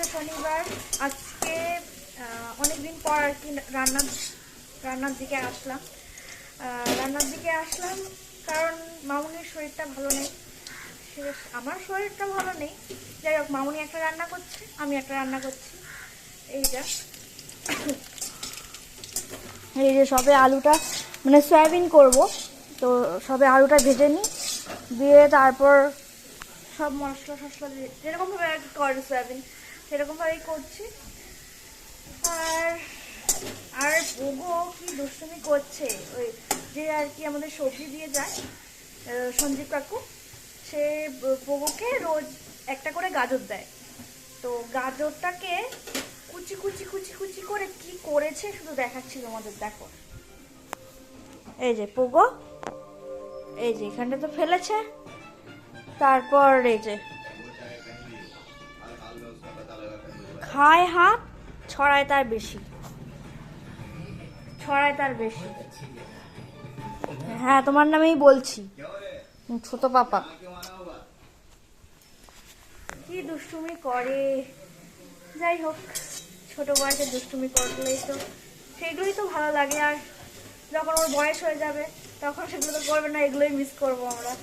আজকে শনিবার। আজকে অনেকদিন পর আর কি রান্নার দিকে আসলাম কারণ মামুনির শরীরটা ভালো নেই। আমার শরীরটা ভালো নেই, যাই হোক মামুনি একটা রান্না করছে, আমি একটা রান্না করছি। এই যে সবে আলুটা মানে সয়াবিন করব, তো সবে আলুটা ভেজে নিই, দিয়ে তারপর সব মশলা যেরকমভাবে আর কি করে সয়াবিন সেরকমভাবেই করছি। আর পোগো কি দুষ্টুমি করছে, ওই যে আর কি আমাদের সবজি দিয়ে যায় সঞ্জীব কাকু, সে পোগোকে রোজ একটা করে গাজর দেয়। তো গাজরটাকে কুচি কুচি কুচি কুচি করে কি করেছে শুধু দেখাচ্ছি তোমাদের, দেখো। এই যে পোগো, এই যে এখানটা তো ফেলেছে, তারপর এই যে খায় হাত, ছড়ায় তার বেশি। হ্যাঁ, তোমার নামেই বলছি, ছোট পাপা। কি দুষ্টুমি করে, যাই হোক ছোট বয়সে দুষ্টুমি করলেই তো সেইগুলোই তো ভালো লাগে। আর যখন ওর বয়স হয়ে যাবে তখন সেগুলো তো করবে না, এগুলোই মিস করবো আমরা।